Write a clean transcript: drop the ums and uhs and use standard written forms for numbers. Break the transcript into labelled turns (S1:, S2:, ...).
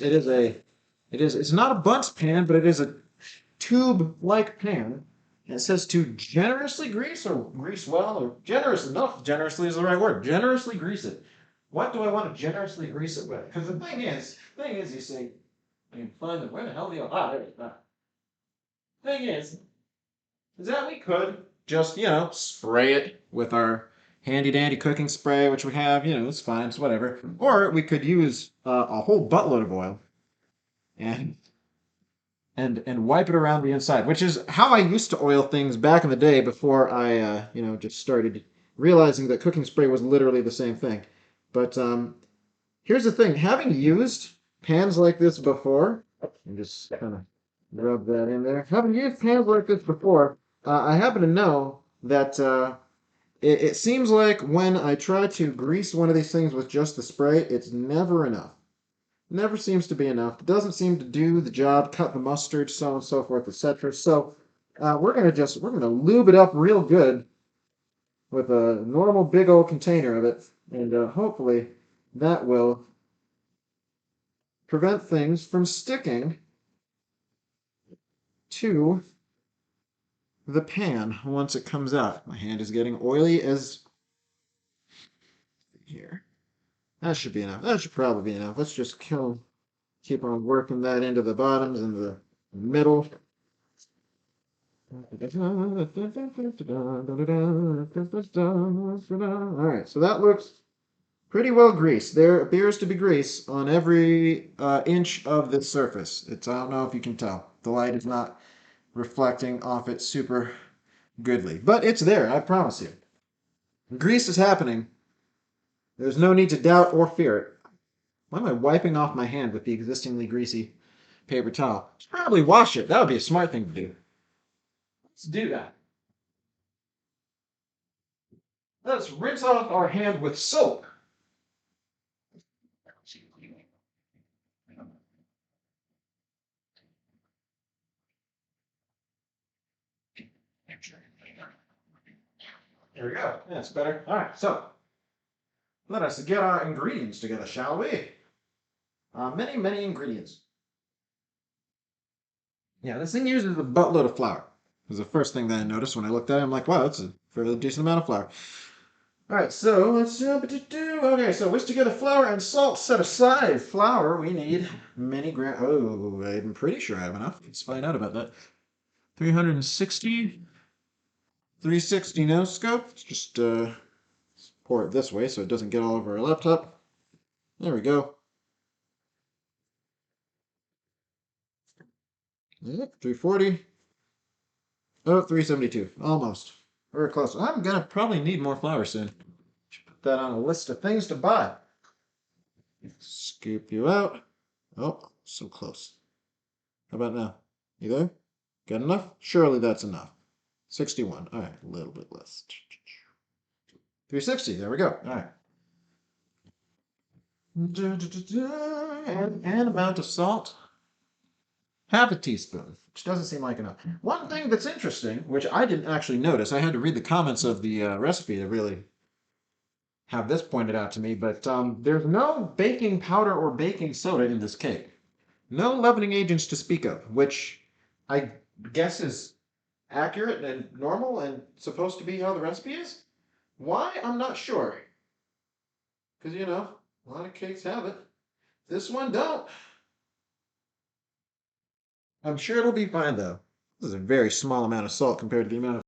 S1: it's not a bundt pan, but it is a tube-like pan. And it says to generously grease or grease well or generous enough. Generously is the right word. Generously grease it. What do I want to generously grease it with? Because the thing is, you see, I can find it. Where the hell do you? Ah, there it is. Ah. Thing is that we could just, spray it with our handy dandy cooking spray, which we have, it's fine, it's whatever. Or we could use a whole buttload of oil and and wipe it around the inside, which is how I used to oil things back in the day before I, just started realizing that cooking spray was literally the same thing. But here's the thing: having used pans like this before, and just kind of rub that in there. Having used pans like this before, I happen to know that it seems like when I try to grease one of these things with just the spray, it's never enough. Never seems to be enough. It doesn't seem to do the job, cut the mustard, so on and so forth, etc. So we're gonna lube it up real good with a normal big old container of it, and hopefully that will prevent things from sticking to the pan once it comes out. My hand is getting oily as here. That should be enough. That should probably be enough. Let's just keep on working that into the bottoms and the middle. All right, so that looks pretty well greased. There appears to be grease on every inch of this surface. I don't know if you can tell. The light is not reflecting off it super goodly, but it's there, I promise you. Grease is happening. There's no need to doubt or fear it. Why am I wiping off my hand with the existingly greasy paper towel? Should probably wash it. That would be a smart thing to do. Let's do that. Let's rinse off our hand with soap. There we go. That's better. All right, so let us get our ingredients together, shall we? Many, many ingredients. Yeah, this thing uses a buttload of flour. Was the first thing that I noticed when I looked at it. I'm like, wow, that's a fairly decent amount of flour. All right, so let's okay. So whisk together flour and salt set aside. Flour, we need many grams. Oh, I'm pretty sure I have enough. Let's find out about that. 360, 360 no scope. Let's just pour it this way so it doesn't get all over our laptop. There we go. Yep, 340. Oh, 372. Almost. Very close. I'm gonna probably need more flour soon. Should put that on a list of things to buy. Scoop you out. Oh, so close. How about now? You there? Got enough? Surely that's enough. 61. All right, a little bit less. 360. There we go. All right. And amount of salt. Half a teaspoon, which doesn't seem like enough. One thing that's interesting, which I didn't actually notice, I had to read the comments of the recipe to really have this pointed out to me, but there's no baking powder or baking soda in this cake. No leavening agents to speak of, which I guess is accurate and normal and supposed to be how the recipe is. Why? I'm not sure. Because, a lot of cakes have it. This one don't. I'm sure it'll be fine, though. This is a very small amount of salt compared to the amount of